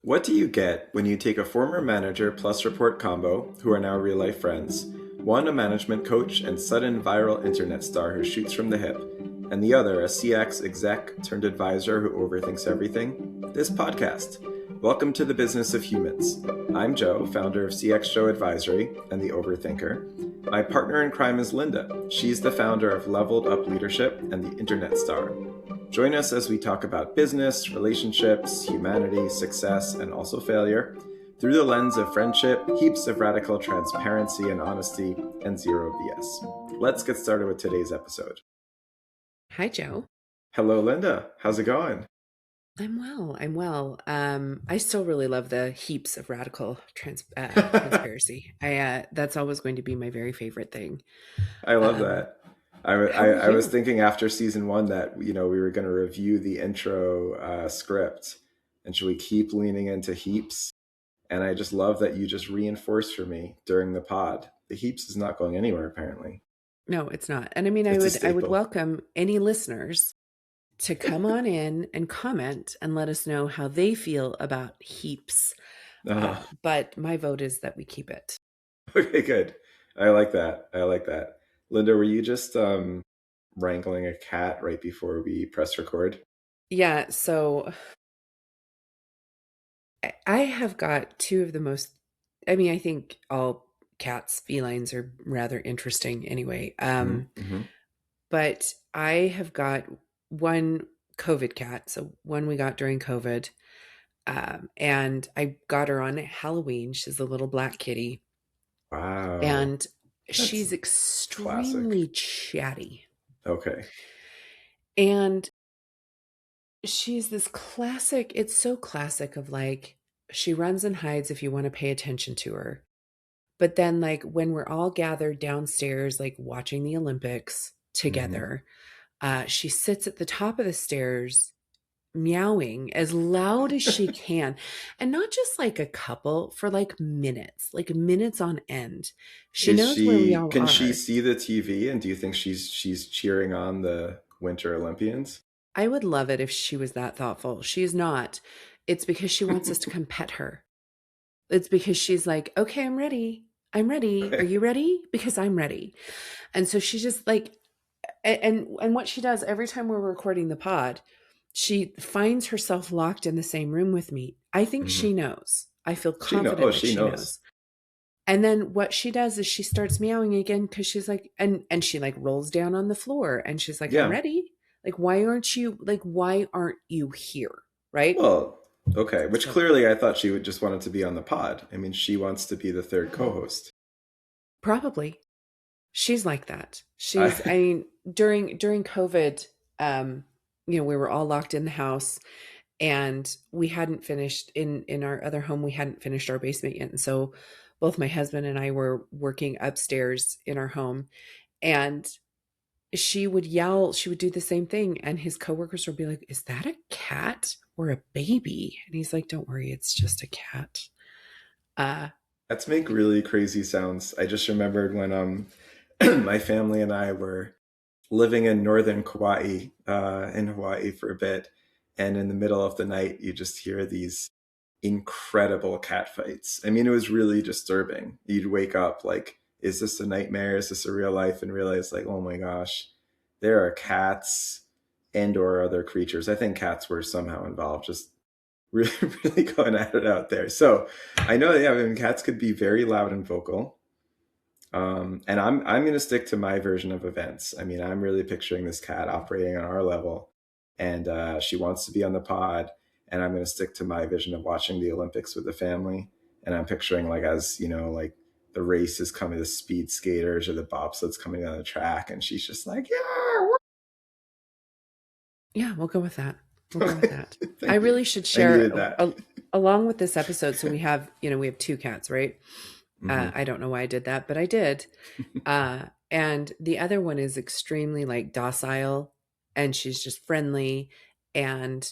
What do you get when you take a former manager plus report combo, who are now real life friends, one a management coach and sudden viral internet star who shoots from the hip, and the other a CX exec turned advisor who overthinks everything? This podcast. Welcome to the business of humans. I'm Joe, founder of CX Show Advisory and the Overthinker. My partner in crime is Lynda. She's the founder of Leveled Up Leadership and the Internet Star. Join us as we talk about business, relationships, humanity, success, and also failure through the lens of friendship, heaps of radical transparency and honesty, and zero BS. Let's get started with today's episode. Hi, Joe. Hello, Lynda. How's it going? I'm well. I'm well. I still really love the heaps of radical transparency. That's always going to be my very favorite thing. I love Um, that. I, w- how are I was you? thinking after season one that we were going to review the intro script, and should we keep leaning into heaps? And I just love that you just reinforced for me during the pod. The heaps is not going anywhere, apparently. No, it's not. And I mean, I It's a would I would staple. welcome any listeners to come on in and comment and let us know how they feel about heaps. Uh, But my vote is that we keep it. okay, good. I like that. I like that. Lynda, were you just wrangling a cat right before we press record? Yeah. So I have got two of the most. I mean, I think all cats, felines are rather interesting anyway. Mm-hmm. But I have got one COVID cat, so one we got during COVID, and I got her on Halloween. She's a little black kitty, Wow. and That's she's classic. extremely chatty. Okay. And she's this classic, it's so classic of like, she runs and hides if you want to pay attention to her. But then, like, when we're all gathered downstairs, like watching the Olympics Mm-hmm. together, she sits at the top of the stairs meowing as loud as she can, and not just like a couple, for like minutes on end. She knows where we all Can she are. see the TV, and do you think she's cheering on the Winter Olympians? I would love it if she was that thoughtful. She's not. It's because she wants us to come pet her. It's because she's like, okay, I'm ready. I'm ready. Are you ready? Because I'm ready. And so she just like, and what she does every time we're recording the pod, she finds herself locked in the same room with me. I think Hmm. she knows. I feel confident that She she knows. knows. And then what she does is she starts meowing again because she's like, and she like rolls down on the floor and she's like, I'm Yeah. ready. Why aren't you here? Right? Well, okay. Which So clearly I thought she would just wanted to be on the pod. I mean, she wants to be the third co-host. probably she's like that. I I mean, during COVID, um, we were all locked in the house and we hadn't finished in our other home, we hadn't finished our basement yet. And so both my husband and I were working upstairs in our home, and she would yell, she would do the same thing, and his coworkers would be like, is that a cat or a baby? And he's like, don't worry, it's just a cat. uh Let's make really crazy sounds. I just remembered when my family and I were living in northern Kauai, in Hawaii for a bit, and in the middle of the night you just hear these incredible cat fights. I mean, it was really disturbing. You'd wake up like, is this a nightmare? Is this a real life? And realize like, oh my gosh, there are cats and or other creatures. I think cats were somehow involved, just really, really going at it out there. So I know, yeah, I mean, cats could be very loud and vocal. And I'm going to stick to my version of events. I mean, I'm really picturing this cat operating on our level, and she wants to be on the pod. And I'm going to stick to my vision of watching the Olympics with the family. And I'm picturing like, as like the race is coming, the speed skaters or the bobsleds coming down the track, and she's just like, yeah. yeah, we'll go with that. We'll go with Okay. that. I Thank you. really should I share needed that. along with this episode. So we have two cats, right? Hmm. I don't know why I did that, but I did. And the other one is extremely like docile, and she's just friendly. And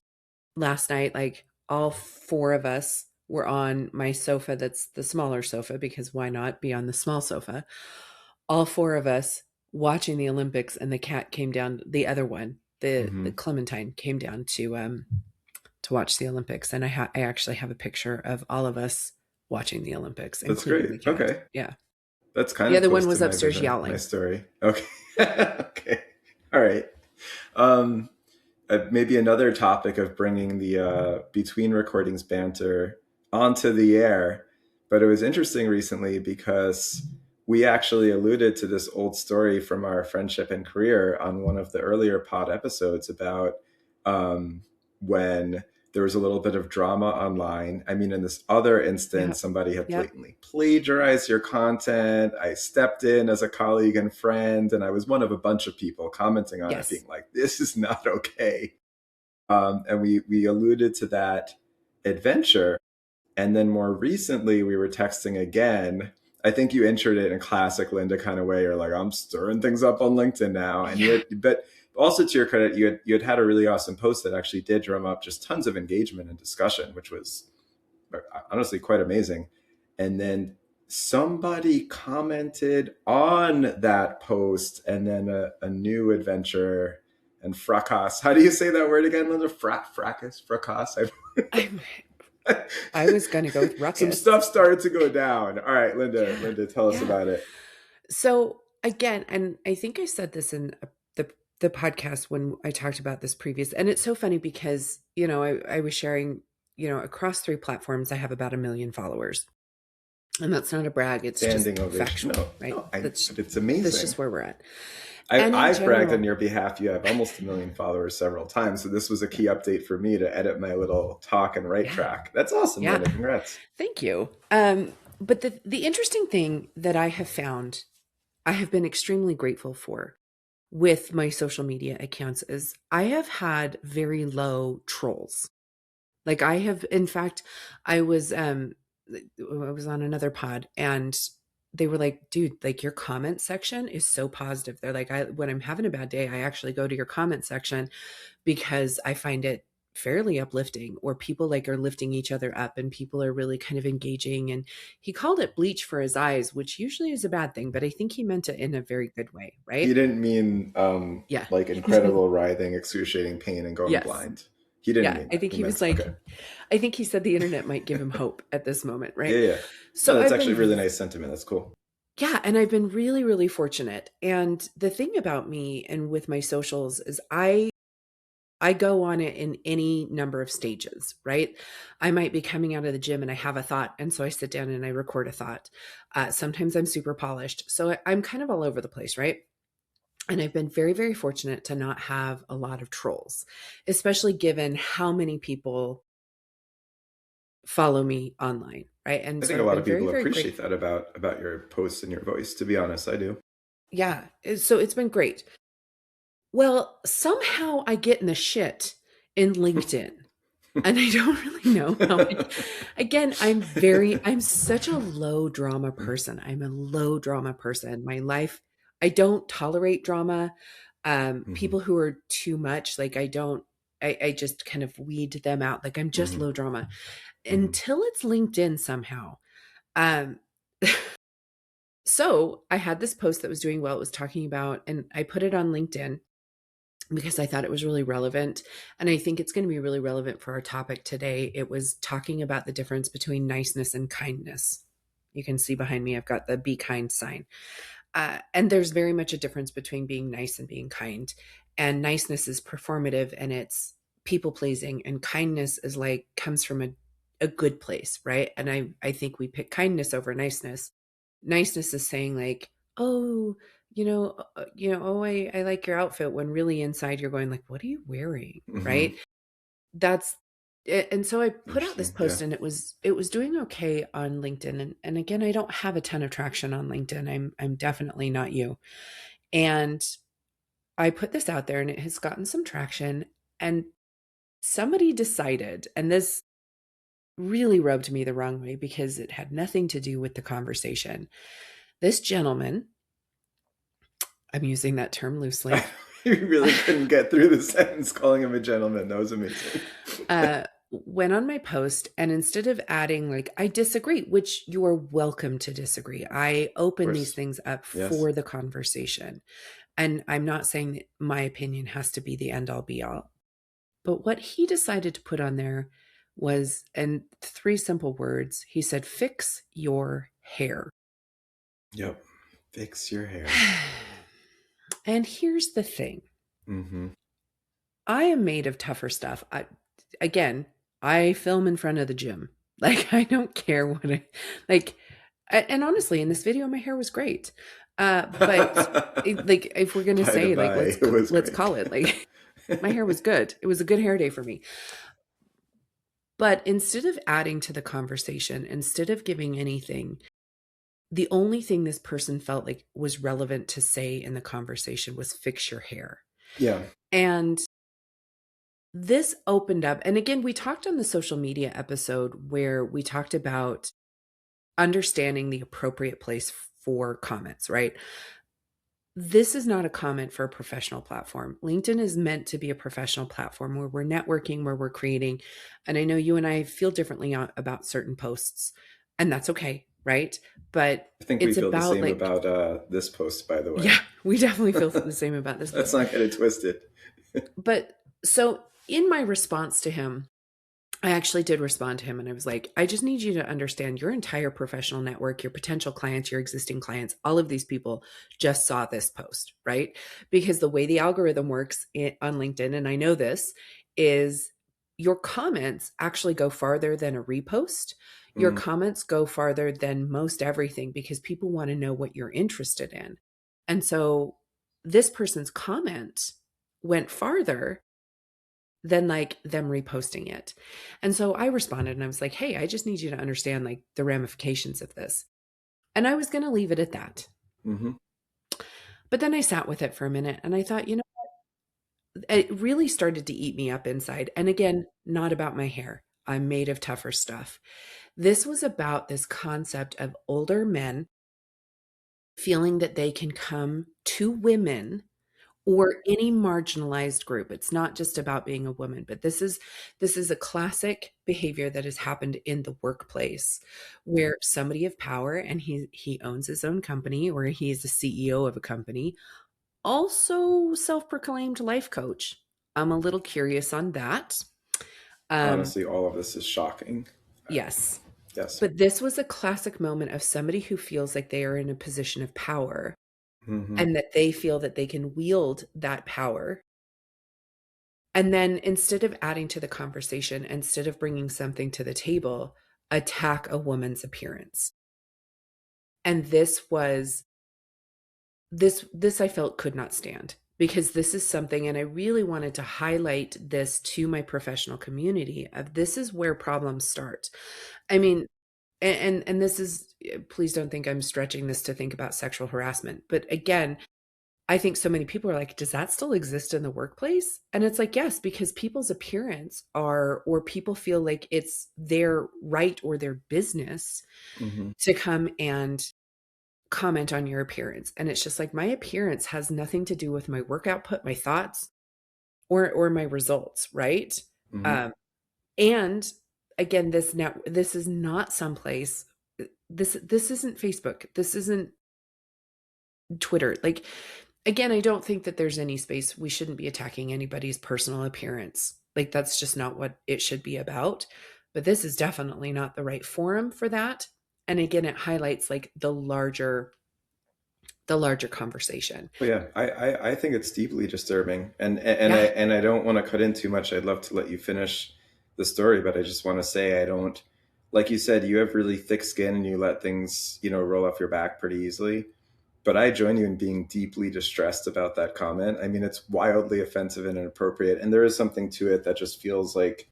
last night, like, all four of us were on my sofa, that's the smaller sofa, because why not be on the small sofa? All four of us watching the Olympics, and the cat came down, the other one, the Hmm. Clementine came down to to watch the Olympics, and I actually have a picture of all of us watching the Olympics, That's including great. the cat. Okay. Yeah. That's kind The of other one close to was my upstairs vision, my yowling. story. Okay. Okay. All right. Um, maybe another topic of bringing the between recordings banter onto the air. But it was interesting recently because we actually alluded to this old story from our friendship and career on one of the earlier pod episodes about when there was a little bit of drama online. I mean, in this other Yeah. instance, somebody had Yep. blatantly plagiarized your content. I stepped in as a colleague and friend, and I was one of a bunch of people commenting on it, Yes. being like, this is not okay. And we alluded to that adventure. And then more recently, we were texting again. I think you entered it in a classic Lynda kind of way. You're like, I'm stirring things up on LinkedIn now. And Yeah. but also to your credit, you had a really awesome post that actually did drum up just tons of engagement and discussion, which was honestly quite amazing. And then somebody commented on that post, and then a new adventure and fracas. How do you say that word again, Linda? Fracas? Fracas? I I was going to go with Some ruckus. stuff started to go down. All right, Linda, Yeah. Linda, tell us Yeah. about it. So again, and I think I said this in the podcast when I talked about this previous, and it's so funny because, I was sharing, across 3 platforms, I have about 1 million followers. And that's not a brag. It's just Standing ovation. factual, No, right? no, That's but it's that's amazing. just where we're at. I, And in I've bragged on general, your behalf. You have almost 1 million followers several times. So this was a yeah, key update for me to edit my little talk and write yeah, track. That's awesome, yeah. Linda. Congrats. Thank you. But the interesting thing that I have found, I have been extremely grateful for with my social media accounts is I have had very low trolls. Like I have, in fact, I was um I was on another pod and they were like, dude, like your comment section is so positive. They're like, when I'm having a bad day, I actually go to your comment section because I find it fairly uplifting, or people like are lifting each other up and people are really kind of engaging. And he called it bleach for his eyes, which usually is a bad thing, but I think he meant it in a very good way, He right? didn't mean Yeah. like incredible writhing, excruciating pain and going Yes. blind. He didn't Yeah. mean I that. think He he was meant okay. like, I think he said the internet might give him hope at this moment, Yeah, right? yeah. No, So that's I've actually a been, really nice sentiment. That's cool. yeah, and I've been really, really fortunate. And the thing about me and with my socials is I go on it in any number of stages, right? I might be coming out of the gym and I have a thought, and so I sit down and I record a thought. Sometimes I'm super polished, so I'm kind of all over the place, right? And I've been very, very fortunate to not have a lot of trolls, especially given how many people follow me online, right? And I so think a I've lot been of very, people very appreciate grateful. that about your posts and your voice. To be honest, I do. Yeah, so it's been great. Well, somehow I get in the shit in LinkedIn. And I don't really know how again, I'm such a low drama person. I'm a low drama person. My life, I don't tolerate drama. Hmm. People who are too much, like I just kind of weed them out. Like I'm just Hmm. low drama Hmm. until it's LinkedIn somehow. Um, so I had this post that was doing well. It was talking about, and I put it on LinkedIn because I thought it was really relevant. And I think it's going to be really relevant for our topic today. It was talking about the difference between niceness and kindness. You can see behind me, I've got the be kind sign. And there's very much a difference between being nice and being kind. And niceness is performative and it's people pleasing. And kindness is like, comes from a good place, right? And I think we pick kindness over niceness. Niceness is saying like, oh, oh, I like your outfit, when really inside you're going like, what are you wearing? Hmm. Right. That's it. And so I put out this Interesting. Yeah. post and it was doing okay on LinkedIn. And again, I don't have a ton of traction on LinkedIn. I'm definitely not you. And I put this out there and it has gotten some traction. And somebody decided, and this really rubbed me the wrong way because it had nothing to do with the conversation. This gentleman, I'm using that term loosely, You really couldn't get through the sentence calling him a gentleman. That was amazing. uh, went on my post and instead of adding like, I disagree, which you are welcome to disagree. I Of open these course. things up Yes. for the conversation. And I'm not saying that my opinion has to be the end all be all. But what he decided to put on there was, and three simple words, he said, fix your hair. Yep. Fix your hair. And here's the thing. Mm-hmm. I am made of tougher stuff. Again, I film in front of the gym. Like, I don't care what I like. And honestly, in this video, my hair was great. But like, if we're gonna By the say, like, by, it was let's great. call it, like, my hair was good. It was a good hair day for me. But instead of adding to the conversation, instead of giving anything, the only thing this person felt like was relevant to say in the conversation was fix your hair. Yeah. And this opened up, and again, we talked on the social media episode where we talked about understanding the appropriate place for comments, right? This is not a comment for a professional platform. LinkedIn is meant to be a professional platform where we're networking, where we're creating. And I know you and I feel differently about certain posts, and that's okay, right? But I think we it's feel the about same like, about this post, by the way. yeah, we definitely feel the same about this Let's post. not get it twisted. But so in my response to him, I actually did respond to him and I was like, I just need you to understand your entire professional network, your potential clients, your existing clients, all of these people just saw this post, right? Because the way the algorithm works on LinkedIn, and I know this, is your comments actually go farther than a repost. Your Mm, comments go farther than most everything because people want to know what you're interested in. And so this person's comment went farther than like them reposting it. And so I responded and I was like, "Hey, I just need you to understand like the ramifications of this." And I was going to leave it at that. mm-hmm. But then I sat with it for a minute and I thought, it really started to eat me up inside. And again, not about my hair. I'm made of tougher stuff. This was about this concept of older men feeling that they can come to women or any marginalized group. It's not just about being a woman, but this is a classic behavior that has happened in the workplace where somebody of power, and he owns his own company or he's the CEO of a company, also self-proclaimed life coach. I'm a little curious on that. Um Honestly, all of this is shocking. yes. Yes. But this was a classic moment of somebody who feels like they are in a position of power Mm-hmm. and that they feel that they can wield that power. And then instead of adding to the conversation, instead of bringing something to the table, attack a woman's appearance. And this I felt could not stand because this is something, and I really wanted to highlight this to my professional community of this is where problems start. I mean, and this is, please don't think I'm stretching this to think about sexual harassment, but again, I think so many people are like, does that still exist in the workplace? And it's like, yes, because people's appearance or people feel like it's their right or their business Mm-hmm. to come and comment on your appearance. And it's just like, my appearance has nothing to do with my work output, my thoughts, or my results, right? Mm-hmm. Um, and again, this is not someplace. This isn't Facebook. This isn't Twitter. Like, again, I don't think that there's any space. We shouldn't be attacking anybody's personal appearance. Like, that's just not what it should be about. But this is definitely not the right forum for that. And again, it highlights like the larger conversation. But yeah, I think it's deeply disturbing, and Yeah. I don't want to cut in too much. I'd love to let you finish the story, but I just want to say I don't, like you said, you have really thick skin and you let things, roll off your back pretty easily. But I join you in being deeply distressed about that comment. I mean, it's wildly offensive and inappropriate, and there is something to it that just feels like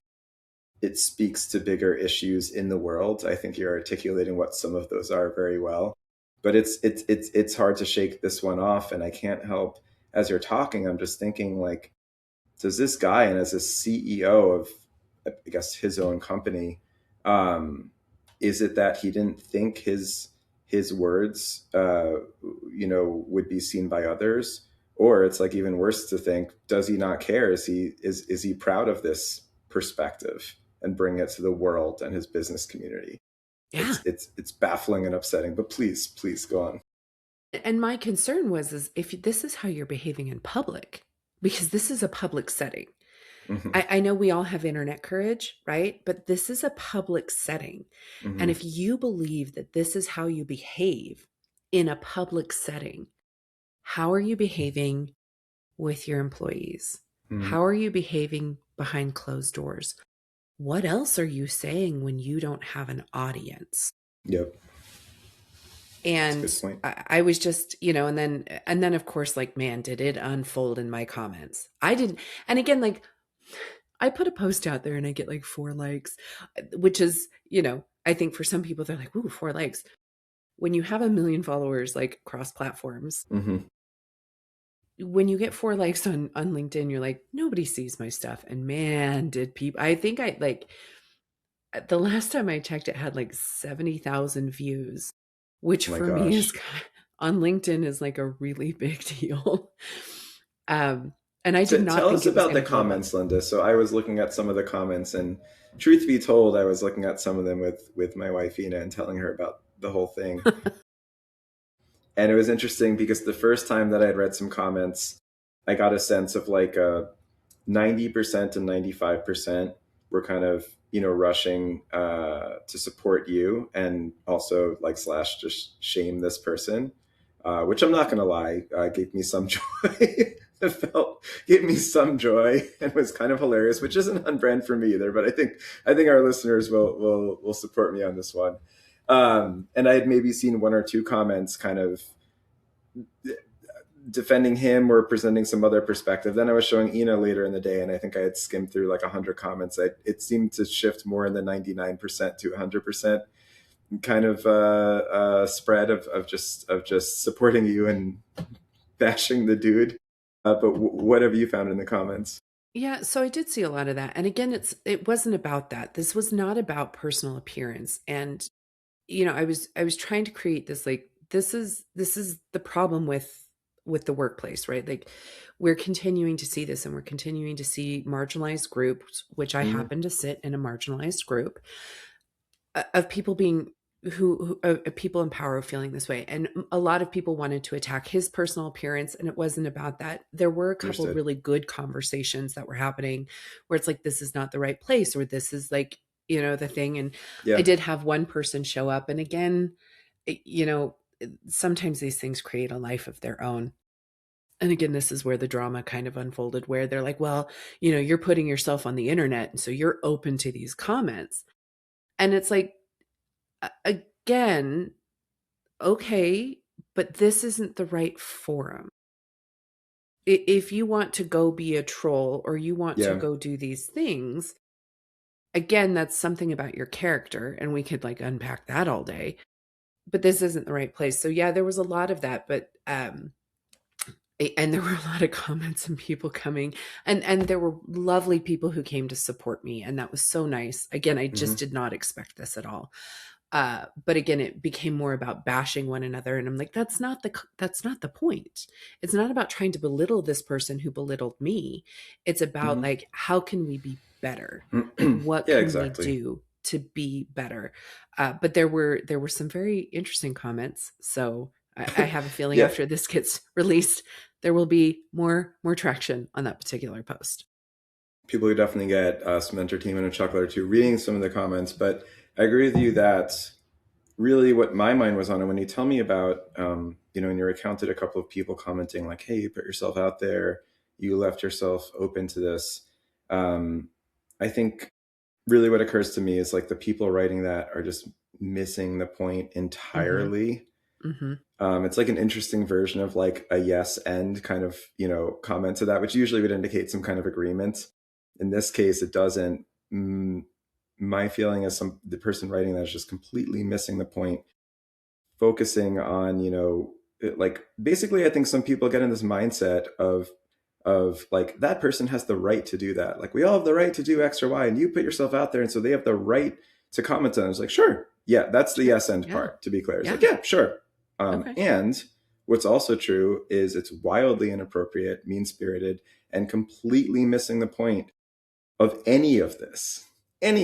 it speaks to bigger issues in the world. I think you're articulating what some of those are very well. But it's hard to shake this one off, and I can't help as you're talking, I'm just thinking like, does this guy, and as a CEO of, I guess, his own company, um, is it that he didn't think his words, would be seen by others, or it's like even worse to think, does he not care? Is he proud of this perspective and bring it to the world and his business community? Yeah. It's baffling and upsetting. But please go on. And my concern was is if this is how you're behaving in public, because this is a public setting. Hmm. I know we all have internet courage, right? But this is a public setting. And Hmm. if you believe that this is how you behave in a public setting, how are you behaving with your employees? Hmm. How are you behaving behind closed doors? What else are you saying when you don't have an audience? Yep. That's a And good point. I was just, and then of course, like, man, did it unfold in my comments. I didn't, and again, like, I put a post out there and I get like 4 likes, which is, I think for some people they're like, ooh, 4 likes. When you have a million followers, like, cross platforms, Hmm. when you get 4 likes on LinkedIn, you're like, nobody sees my stuff. And man, did people, I think I like, the last time I checked, it had like 70,000 views, which Oh my for me is gosh. on LinkedIn is like a really big deal. Um, and I did not Tell think us it was about going the to blow up. comments, Linda. So I was looking at some of the comments, and truth be told, I was looking at some of them with my wife Ina and telling her about the whole thing. And it was interesting because the first time that I'd read some comments, I got a sense of like 90% and 95% were kind of, rushing to support you and also like slash just shame this person, which I'm not going to lie, gave me some joy. It felt gave me some joy and was kind of hilarious, which isn't on brand for me either. But I think our listeners will support me on this one. And I had maybe seen one or two comments kind of defending him or presenting some other perspective. Then I was showing Ina later in the day, and I think I had skimmed through like 100 comments. It seemed to shift more in the 99% to 100% kind of spread of just supporting you and bashing the dude. But what have you found in the comments? Yeah, so I did see a lot of that. And again, it wasn't about that. This was not about personal appearance. And I was trying to create this, like, this is the problem with the workplace, right? Like, we're continuing to see this, and we're continuing to see marginalized groups, which I Mm-hmm. happen to sit in a marginalized group, of people being who people in power feeling this way. And a lot of people wanted to attack his personal appearance, and it wasn't about that. There were a couple Understood. really good conversations that were happening where it's like, this is not the right place, or this is like, the thing. And I Yeah. did have one person show up, and again, sometimes these things create a life of their own. And again, this is where the drama kind of unfolded, where they're like, well, you're putting yourself on the internet, and so you're open to these comments. And it's like, again, okay, but this isn't the right forum. If you want to go be a troll, or you want to Yeah. go do these things, again, that's something about your character, and we could like unpack that all day. But this isn't the right place. So yeah, there was a lot of that, but and there were a lot of comments and people coming, and there were lovely people who came to support me, and that was so nice. Again, I just Mm-hmm. did not expect this at all. But again, it became more about bashing one another, and I'm like, that's not the point. It's not about trying to belittle this person who belittled me. It's about, Mm-hmm. like, how can we be better? Like, what Yeah, can we exactly. do to be better? But there were some very interesting comments, so I have a feeling Yeah. after this gets released, there will be more traction on that particular post. People who definitely get some entertainment and chuckle or two reading some of the comments. But I agree with you that really what my mind was on, and when you tell me about, in your account, did a couple of people commenting like, "Hey, you put yourself out there, you left yourself open to this." Um, I think really what occurs to me is like the people writing that are just missing the point Hmm. entirely. Hmm. It's like an interesting version of like a yes and kind of, comment to that, which usually would indicate some kind of agreement. In this case, it doesn't. My feeling is the person writing that is just completely missing the point, focusing on, like basically, I think some people get in this mindset of like that person has the right to do that. Like we all have the right to do X or Y, and you put yourself out there, and so they have the right to comment on it. It's like, sure, yeah, that's the Sure. yes end Yeah. part. To be clear, it's like, Yeah. yeah, sure. Okay. And what's also true is it's wildly inappropriate, mean spirited, and completely missing the point of any of this. And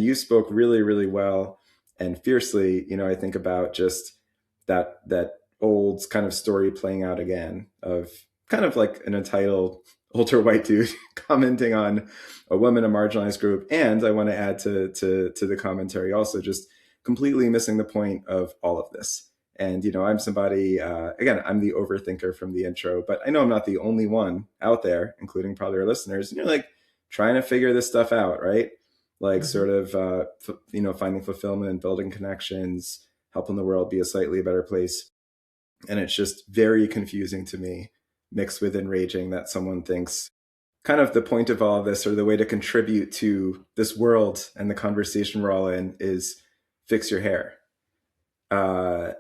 you spoke really, really well and fiercely. I think about just that old kind of story playing out again of kind of like an entitled older white dude commenting on a woman, a marginalized group. And I want to add to the commentary also just completely missing the point of all of this. And, I'm somebody, again, I'm the overthinker from the intro, but I know I'm not the only one out there, including probably our listeners. And you're like trying to figure this stuff out, right? Like Mm-hmm. sort of, finding fulfillment, building connections, helping the world be a slightly better place. And it's just very confusing to me, mixed with enraging, that someone thinks kind of the point of all of this, or the way to contribute to this world and the conversation we're all in, is fix your hair. Uh,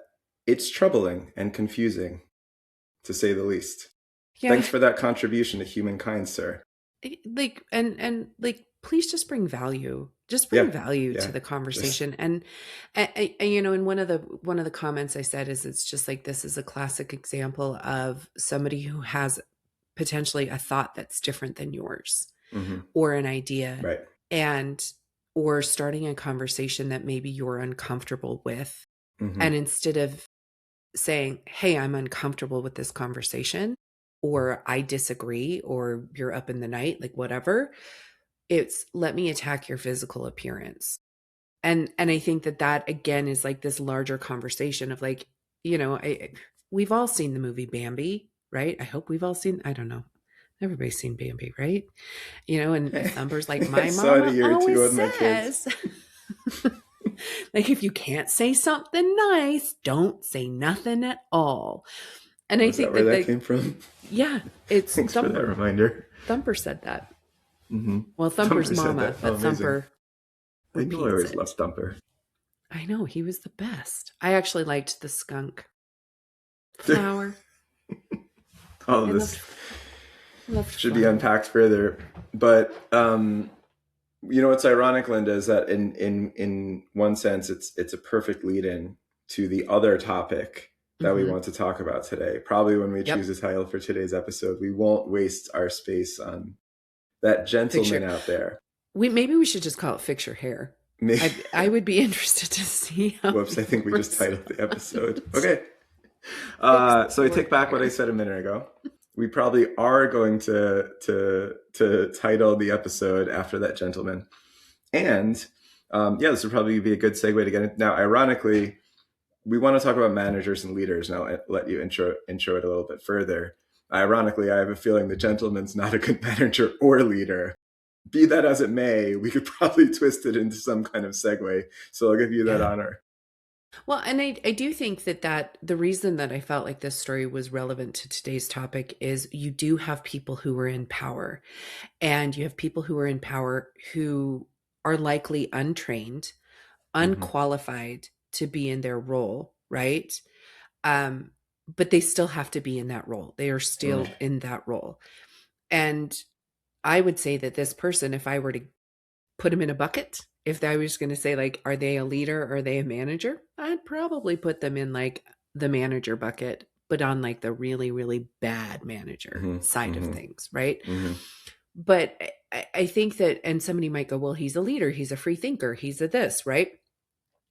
it's troubling and confusing, to say the least. Yeah. Thanks for that contribution to humankind, sir. Like, and like, please just bring value. Just bring Yeah, value to yeah. the Just conversation. And in one of the comments I said is, it's just like, this is a classic example of somebody who has potentially a thought that's different than yours, mhm, or an idea, right. and or starting a conversation that maybe you're uncomfortable with. Hmm. And instead of saying, "Hey, I'm uncomfortable with this conversation," or "I disagree," or "You're up in the night," like whatever, it's, "Let me attack your physical appearance." And I think that that again is like this larger conversation of like, we've all seen the movie Bambi, right? I hope we've all seen, I don't know. Everybody's seen Bambi, right? And Thumper's like, I "My saw it a mama year or two ago always with my kids. says," like, if you can't say something nice, don't say nothing at all. And I Was that think where that, that like, came from? yeah, it's Thanks for that Thumper. reminder. Thumper said that. Hmm. Well, Thumper's Thumper said mama, that. Oh, but amazing. Thumper I knew I repeats always it. loved Thumper. I know, he was the best. I actually liked the skunk. Flower. All of I loved this I loved should be Flower. unpacked further. But what's ironic, Linda, is that in one sense it's a perfect lead in to the other topic that we Mhm. want to talk about today. Probably when we choose Yep. a title for today's episode, we won't waste our space on that Fix gentleman your out there. Maybe we should just call it "Fix Your Hair." Maybe, I would be interested to see how whoops, I think people we just titled the episode. respond. Okay. Fix So I your take back what I hair. said a minute ago. We probably are going to title the episode after that gentleman. And yeah, this would probably be a good segue to get it. Now, ironically, we want to talk about managers and leaders, and I'll let you intro it a little bit further. Ironically, I have a feeling the gentleman's not a good manager or leader. Be that as it may, we could probably twist it into some kind of segue. So I'll give you that Yeah. honor. Well, and I do think that the reason that I felt like this story was relevant to today's topic is, you do have people who are in power, and you have people who are in power who are likely untrained, Mm-hmm. unqualified to be in their role, right? Um, but they still have to be in that role. They are Right. still in that role. And I would say that this person, if I were to put them in a bucket, if I was going to say, like, are they a leader or are they a manager? I'd probably put them in like the manager bucket, but on like the really, really bad manager Mm-hmm. side of Mm-hmm. things, right? Mm-hmm. But I think that, and somebody might go, well, he's a leader, he's a free thinker, he's a this, right?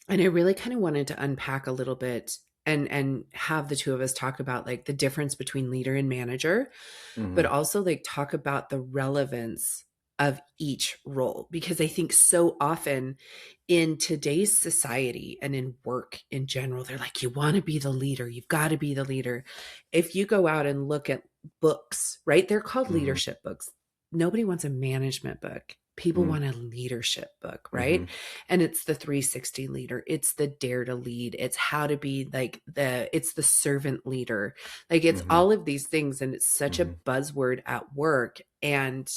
And I really kind of wanted to unpack a little bit, and have the two of us talk about like the difference between leader and manager, but Mm-hmm. also like talk about the relevance of each role, because I think so often in today's society and in work in general, they're like, you want to be the leader, you've got to be the leader. If you go out and look at books, right, they're called Mm-hmm. leadership books. Nobody wants a management book, people want a leadership book, Mm-hmm. right? And it's the 360 leader, it's the dare to lead, it's how to be like it's the servant leader, like it's Mm-hmm. all of these things, and it's such a Mm-hmm. buzzword at work. And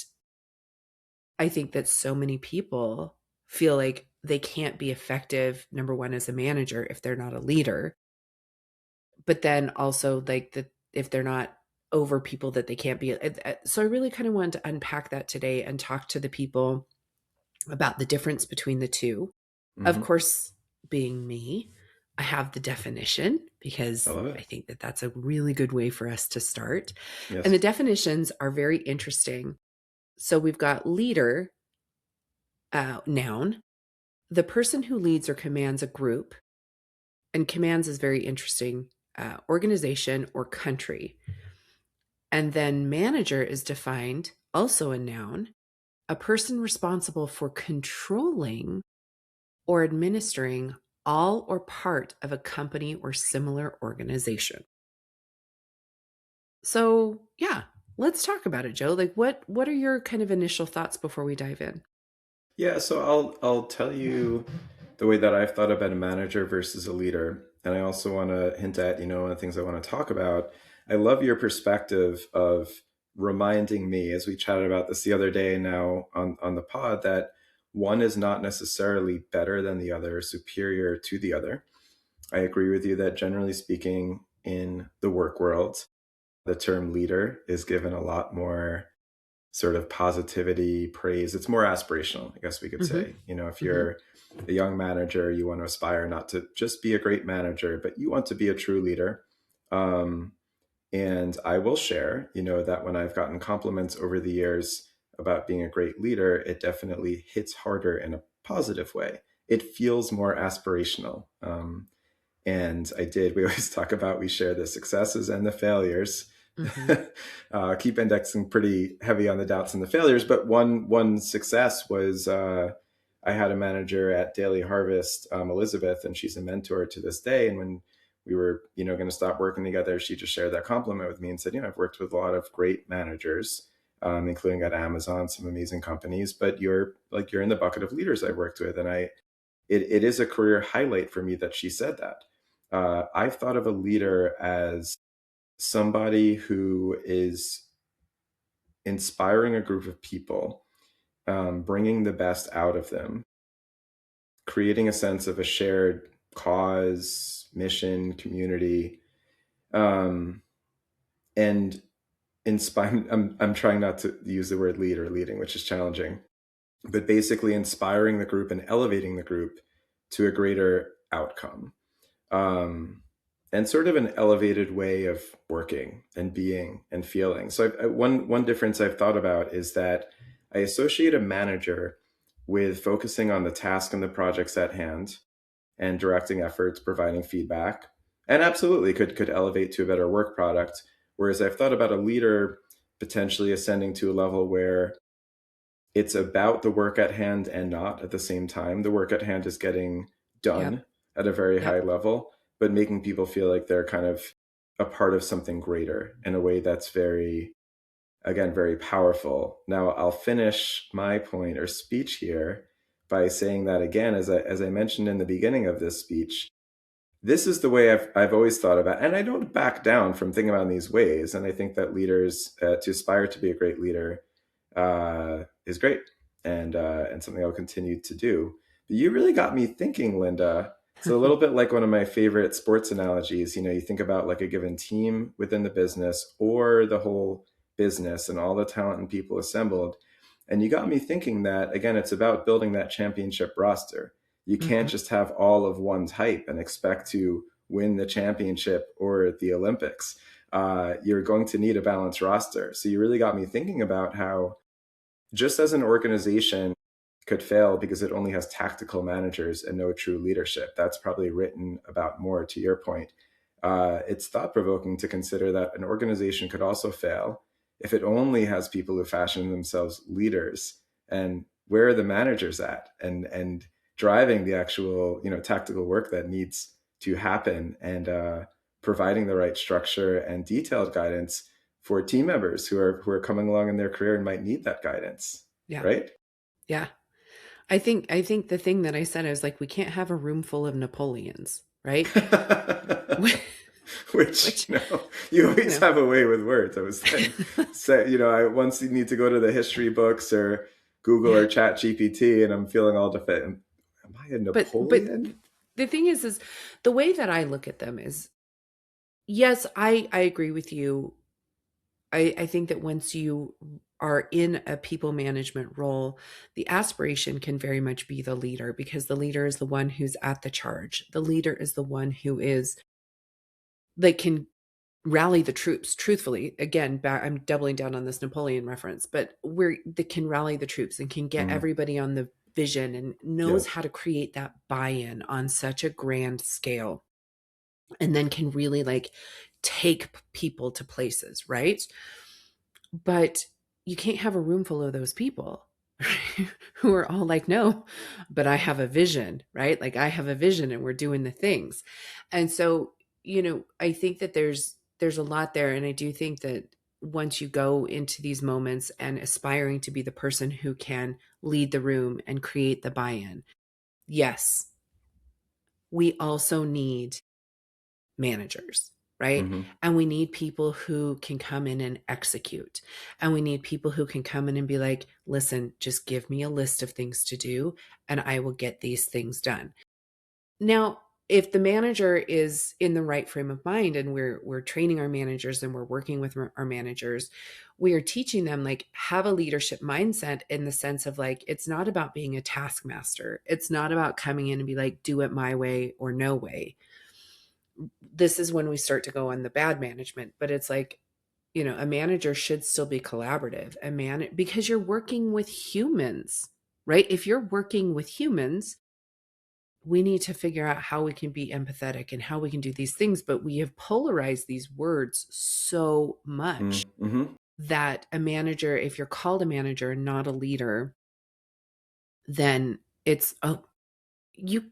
I think that so many people feel like they can't be effective, number one, as a manager if they're not a leader, but then also like that if they're not over people, that they can't be. So I really kind of wanted to unpack that today and talk to the people about the difference between the two. Of Mm-hmm. course, being me, I have the definition, I because love I it. think that that's a really good way for us to start. And the Yes. definitions are very interesting. So we've got leader, noun, the person who leads or commands a group, and commands is very interesting, organization or country. And then manager is defined, also a noun, a person responsible for controlling or administering all or part of a company or similar organization. So, yeah, let's talk about it, Joe. Like what are your kind of initial thoughts before we dive in? Yeah, so I'll tell you the way that I've thought about a manager versus a leader. And I also want to hint at, one of the things I want to talk about. I love your perspective of reminding me, as we chatted about this the other day now on the pod, that one is not necessarily better than the other, superior to the other. I agree with you that generally speaking, in the work world, the term leader is given a lot more sort of positivity, praise. It's more aspirational, I guess we could Mm-hmm. say. If Mm-hmm. you're a young manager, you want to aspire not to just be a great manager, but you want to be a true leader. Um, and I will share, that when I've gotten compliments over the years about being a great leader, it definitely hits harder in a positive way. It feels more aspirational. And we always talk about, we share the successes and the failures. Mm-hmm. Keep indexing pretty heavy on the doubts and the failures. But one success was I had a manager at Daily Harvest, Elizabeth, and she's a mentor to this day. And when we were, going to stop working together, she just shared that compliment with me and said, I've worked with a lot of great managers, including at Amazon, some amazing companies, but you're in the bucket of leaders I've worked with. And it is a career highlight for me that she said that. I've thought of a leader as somebody who is inspiring a group of people, bringing the best out of them, creating a sense of a shared cause, mission, community, um, and inspiring. I'm trying not to use the word lead or leading, which is challenging, but basically inspiring the group and elevating the group to a greater outcome. um, and sort of an elevated way of working and being and feeling. So one difference I've thought about is that I associate a manager with focusing on the task and the projects at hand and directing efforts, providing feedback, and absolutely could elevate to a better work product. Whereas I've thought about a leader potentially ascending to a level where it's about the work at hand and not at the same time. The work at hand is getting Yep. done at a very high Yep. level, but making people feel like they're kind of a part of something greater in a way that's very, again, very powerful. Now, I'll finish my point or speech here by saying that again, as I mentioned in the beginning of this speech, this is the way I've always thought about, and I don't back down from thinking about it in these ways. And I think that leaders, to aspire to be a great leader, is great, and something I'll continue to do. But you really got me thinking, Lynda. It's a little bit like one of my favorite sports analogies. You think about like a given team within the business or the whole business and all the talent and people assembled. And you got me thinking that, again, it's about building that championship roster. You can't Mm-hmm. just have all of one type and expect to win the championship or the Olympics. You're going to need a balanced roster. So you really got me thinking about how, just as an organization could fail because it only has tactical managers and no true leadership, that's probably written about more to your point. It's thought provoking to consider that an organization could also fail if it only has people who fashion themselves leaders. And where are the managers at? And driving the actual tactical work that needs to happen, and providing the right structure and detailed guidance for team members who are coming along in their career and might need that guidance, Yeah. right? Yeah. I think the thing that I said, I was like, we can't have a room full of Napoleons, right? Which, Which, you you always know. have a way with words. I was then say, I once you need to go to the history books or Google Yeah. or Chat GPT, and I'm feeling all defeated. Am I a But Napoleon? the thing is the way that I look at them is, yes, I agree with you. I think that once you are in a people management role, the aspiration can very much be the leader, because the leader is the one who's at the charge. The leader is the one who is, that can rally the troops. Truthfully, again, I'm doubling down on this Napoleon reference, but where that can rally the troops and can get Mm, everybody on the vision and knows yep. how to create that buy-in on such a grand scale, and then can really like take people to places, right? But you can't have a room full of those people who are all like, no, but I have a vision, right? Like I have a vision and we're doing the things. And so, I think that there's a lot there. And I do think that once you go into these moments and aspiring to be the person who can lead the room and create the buy-in, yes, we also need managers, right? Mm-hmm. And we need people who can come in and execute. And we need people who can come in and be like, listen, just give me a list of things to do and I will get these things done. Now, if the manager is in the right frame of mind and we're training our managers and we're working with our managers, we are teaching them like have a leadership mindset in the sense of like it's not about being a taskmaster. It's not about coming in and be like do it my way or no way. This is when we start to go on the bad management, but it's like, a manager should still be collaborative, because you're working with humans, right? If you're working with humans, we need to figure out how we can be empathetic and how we can do these things, but we have polarized these words so much Mm-hmm. that a manager, if you're called a manager and not a leader, then it's, oh, you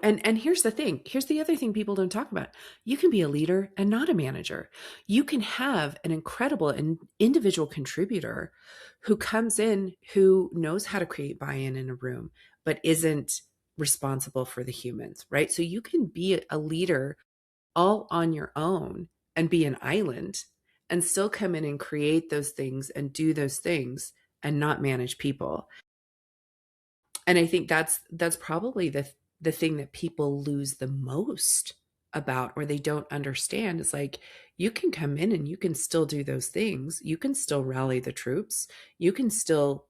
and here's the thing, here's the other thing people don't talk about. You can be a leader and not a manager. You can have an incredible and individual contributor who comes in who knows how to create buy-in in a room but isn't responsible for the humans, right? So you can be a leader all on your own and be an island and still come in and create those things and do those things and not manage people. And I think that's probably the thing that people lose the most about, or they don't understand, is like you can come in and you can still do those things. You can still rally the troops. You can still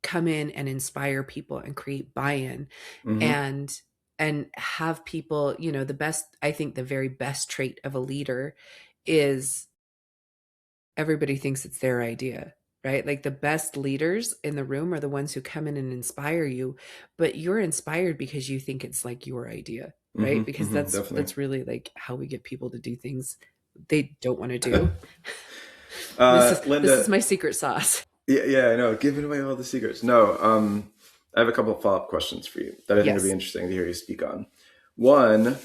come in and inspire people and create buy-in Mm-hmm. and have people, the best, I think the very best trait of a leader is everybody thinks it's their idea, right? Like the best leaders in the room are the ones who come in and inspire you, but you're inspired because you think it's like your idea, right? Mm-hmm. Because Mm-hmm. that's Definitely. really like how we get people to do things they don't want to do. This is Lynda, my secret sauce. yeah, yeah, I know, giving away all the secrets. No, I have a couple of follow-up questions for you that I think would be Yes. interesting to hear you speak on. One,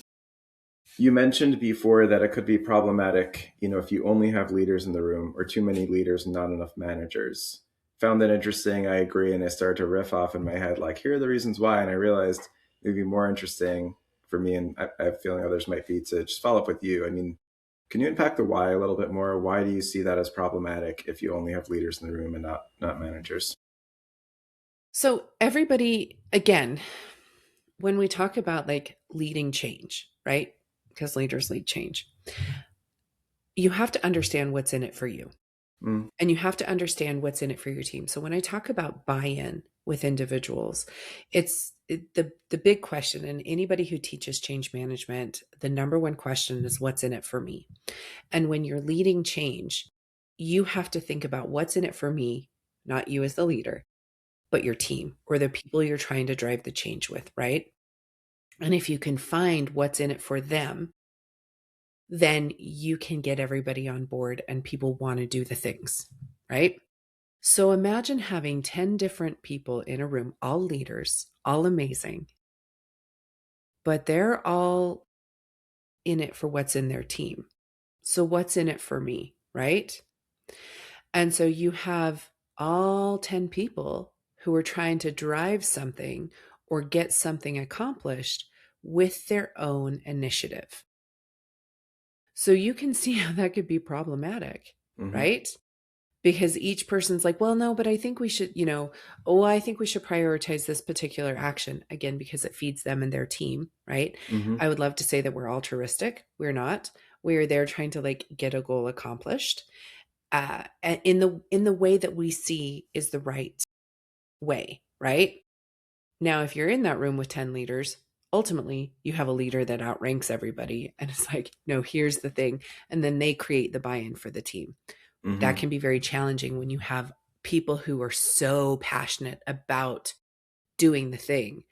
you mentioned before that it could be problematic, if you only have leaders in the room or too many leaders and not enough managers. Found that interesting. I agree. And I started to riff off in my head, like, here are the reasons why. And I realized it would be more interesting for me, and I have a feeling others might be, to just follow up with you. I mean, can you unpack the why a little bit more? Why do you see that as problematic if you only have leaders in the room and not managers? So everybody, again, when we talk about like leading change, right? Because leaders lead change, you have to understand what's in it for you. Mm, And you have to understand what's in it for your team. So when I talk about buy-in with individuals, the big question, and anybody who teaches change management, the number one question is what's in it for me. And when you're leading change, you have to think about what's in it for me, not you as the leader, but your team or the people you're trying to drive the change with, right? And if you can find what's in it for them, then you can get everybody on board and people want to do the things, right? So imagine having 10 different people in a room, all leaders, all amazing, but they're all in it for what's in their team. So what's in it for me, right? And so you have all 10 people who are trying to drive something or get something accomplished with their own initiative. So you can see how that could be problematic, mm-hmm. right? Because each person's like, well, no, but I think we should, oh, I think we should prioritize this particular action again because it feeds them and their team, right? Mm-hmm. I would love to say that we're altruistic. We're not. We're there trying to like get a goal accomplished in the way that we see is the right way, right? Now, if you're in that room with 10 leaders, ultimately you have a leader that outranks everybody and it's like, no, here's the thing. And then they create the buy-in for the team. That Mm-hmm. can be very challenging when you have people who are so passionate about doing the thing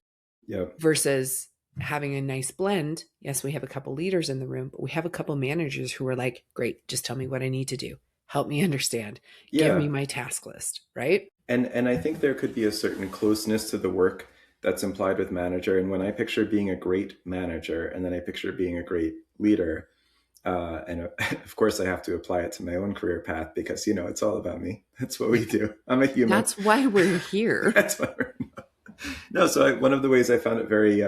Yep. versus having a nice blend. Yes, we have a couple leaders in the room, but we have a couple managers who are like, great, just tell me what I need to do. Help me understand. Give me Yeah. my task list, right? And I think there could be a certain closeness to the work that's implied with manager. And when I picture being a great manager and then I picture being a great leader, and of course I have to apply it to my own career path because, it's all about me. That's what Yeah. we do. I'm a human. That's why we're here. That's why we're no. So one of the ways I found it very,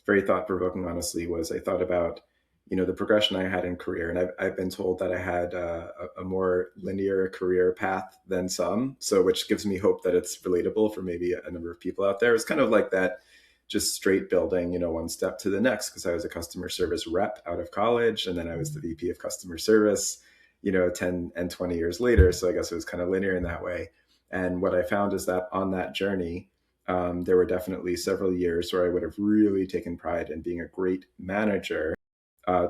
very thought provoking, honestly, was I thought about, the progression I had in career. And I've been told that I had a more linear career path than some. So, which gives me hope that it's relatable for maybe a number of people out there. It's kind of like that, just straight building, one step to the next, because I was a customer service rep out of college. And then I was the VP of customer service, 10 and 20 years later. So I guess it was kind of linear in that way. And what I found is that on that journey, there were definitely several years where I would have really taken pride in being a great manager.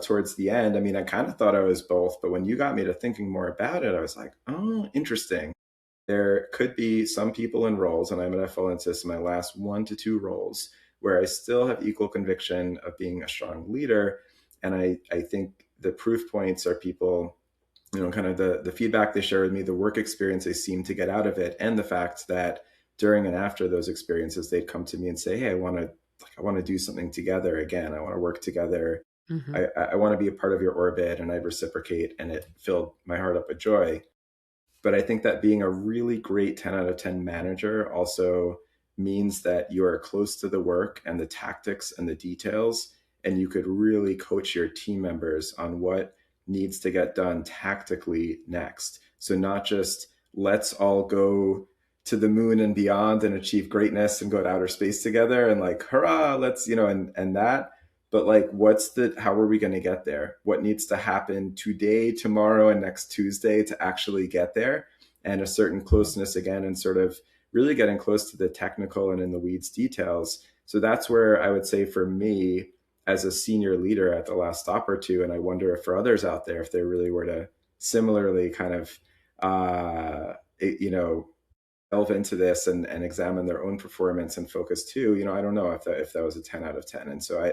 Towards the end, I mean, I kind of thought I was both, but when you got me to thinking more about it, I was like, oh, interesting. There could be some people in roles, and I'm going to fall into this in my last 1 to 2 roles, where I still have equal conviction of being a strong leader. And I think the proof points are people, kind of the feedback they share with me, the work experience they seem to get out of it, and the fact that during and after those experiences, they'd come to me and say, "Hey, I want to do something together again. I want to work together. Hmm. I want to be a part of your orbit," and I'd reciprocate, and it filled my heart up with joy. But I think that being a really great 10 out of 10 manager also means that you are close to the work and the tactics and the details, and you could really coach your team members on what needs to get done tactically next. So, not just let's all go to the moon and beyond and achieve greatness and go to outer space together and like, hurrah, let's, and that, but like how are we going to get there? What needs to happen today, tomorrow, and next Tuesday to actually get there? And a certain closeness again, and sort of really getting close to the technical and in the weeds details. So that's where I would say for me as a senior leader at the last stop or two, and I wonder if for others out there, if they really were to similarly kind of delve into this and examine their own performance and focus too. I don't know if that was a 10 out of 10. And so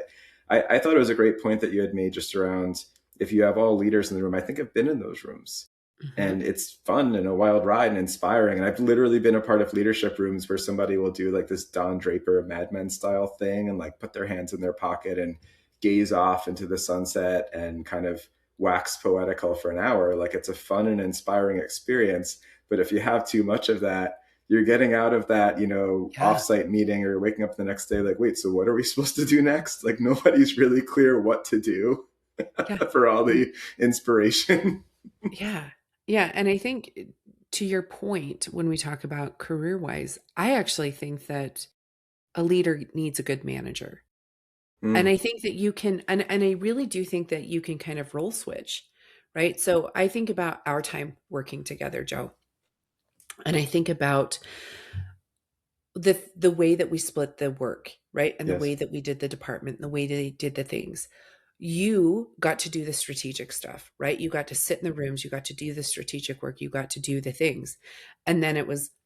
I thought it was a great point that you had made just around, if you have all leaders in the room. I think I've been in those rooms, Hmm. and it's fun and a wild ride and inspiring. And I've literally been a part of leadership rooms where somebody will do like this Don Draper Mad Men style thing and like put their hands in their pocket and gaze off into the sunset and kind of wax poetical for an hour. Like, it's a fun and inspiring experience. But if you have too much of that, you're getting out of that, Yeah. offsite meeting, or you're waking up the next day like, wait, so what are we supposed to do next? Like, nobody's really clear what to do Yeah. for all the inspiration. Yeah. Yeah. And I think to your point, when we talk about career wise, I actually think that a leader needs a good manager. And Mm, I think that you can, and I really do think that you can kind of role switch, right? So I think about our time working together, Joe, and I think about the way that we split the work, right? And the yes. way that we did the department, and the way they did the things. You got to do the strategic stuff, right? You got to sit in the rooms, you got to do the strategic work, you got to do the things. And then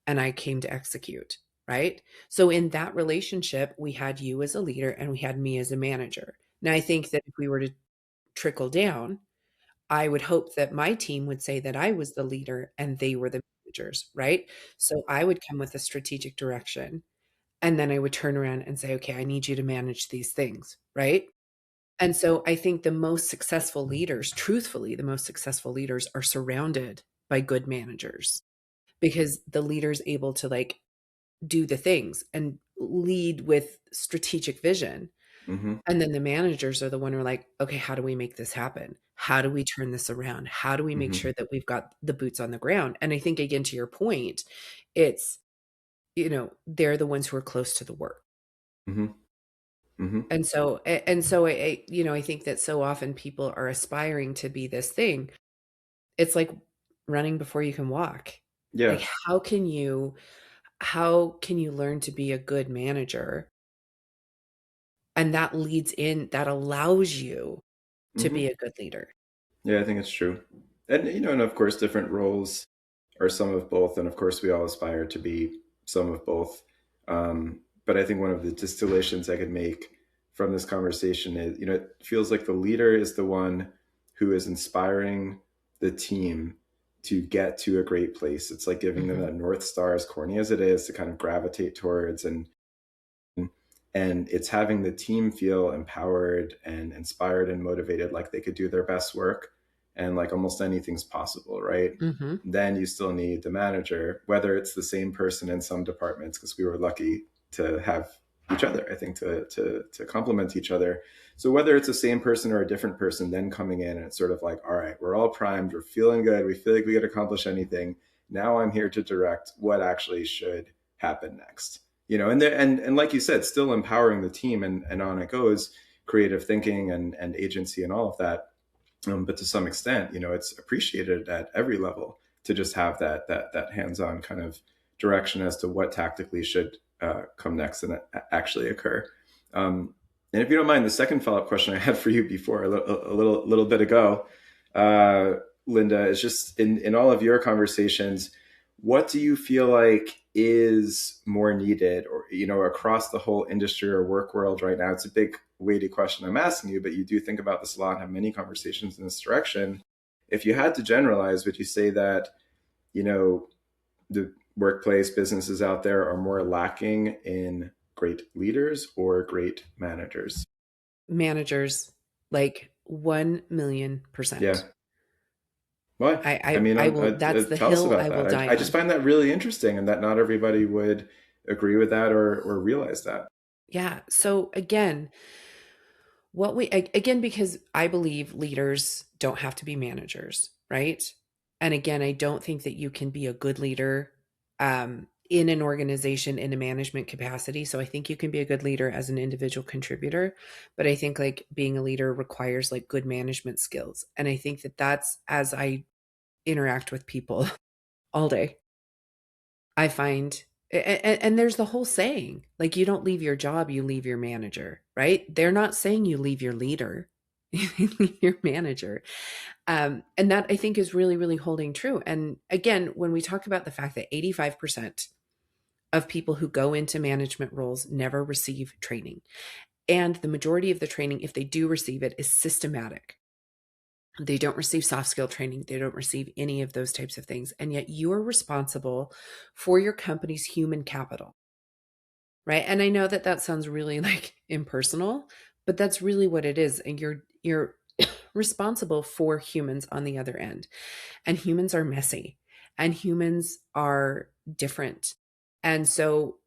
and I came to execute, right? So in that relationship, we had you as a leader and we had me as a manager. Now, I think that if we were to trickle down, I would hope that my team would say that I was the leader and they were the managers, right? So I would come with a strategic direction and then I would turn around and say, okay, I need you to manage these things, right? And so I think the most successful leaders, truthfully, the most successful leaders are surrounded by good managers because the leader's able to like do the things and lead with strategic vision. Mm-hmm. And then the managers are the one who are like, okay, how do we make this happen? How do we turn this around? How do we make Mm-hmm. sure that we've got the boots on the ground? And I think, again, to your point, it's, they're the ones who are close to the work. Mm-hmm. Mm-hmm. And so I think that so often people are aspiring to be this thing. It's like running before you can walk. Like, Yeah. how can you learn to be a good manager? And that allows you to Mm-hmm. be a good leader. Yeah, I think it's true. And and of course different roles are some of both, and of course we all aspire to be some of both. But I think one of the distillations I could make from this conversation is, it feels like the leader is the one who is inspiring the team to get to a great place. It's like giving them Mm-hmm. that North Star, as corny as it is, to kind of gravitate towards, and it's having the team feel empowered and inspired and motivated, like they could do their best work, and like almost anything's possible, right? Mm-hmm. Then you still need the manager, whether it's the same person in some departments, because we were lucky to have each other, I think, to complement each other. So whether it's the same person or a different person then coming in, and it's sort of like, all right, we're all primed, we're feeling good, we feel like we could accomplish anything. Now I'm here to direct what actually should happen next. And like you said, still empowering the team, and on it goes, creative thinking and agency and all of that. But to some extent, it's appreciated at every level to just have that hands-on kind of direction as to what tactically should come next and actually occur. And if you don't mind, the second follow-up question I had for you before, a little bit ago, uh, Lynda, is just in all of your conversations, what do you feel like is more needed, or across the whole industry or work world right now? It's a big weighty question I'm asking you, but you do think about this a lot and have many conversations in this direction. If you had to generalize, would you say that the workplace businesses out there are more lacking in great leaders or great managers? Managers, like 1 million Yeah. percent. Why? I mean, I will, that's the tell us hill about I will that. die I just on. find that really interesting, and that not everybody would agree with that or realize that. Yeah. So again, again, because I believe leaders don't have to be managers, right? And again, I don't think that you can be a good leader in an organization in a management capacity. So I think you can be a good leader as an individual contributor, but I think like being a leader requires like good management skills. And I think that that's as I interact with people all day, I find, and there's the whole saying, like, you don't leave your job, you leave your manager, right? They're not saying you leave your leader, you leave your manager. And that I think is really, really holding true. And again, when we talk about the fact that 85% of people who go into management roles never receive training, and the majority of the training, if they do receive it, is systematic. They don't receive soft skill training. They don't receive any of those types of things. And yet you are responsible for your company's human capital, right? And I know that that sounds really like impersonal, but that's really what it is. And you're responsible for humans on the other end. And humans are messy and humans are different. And so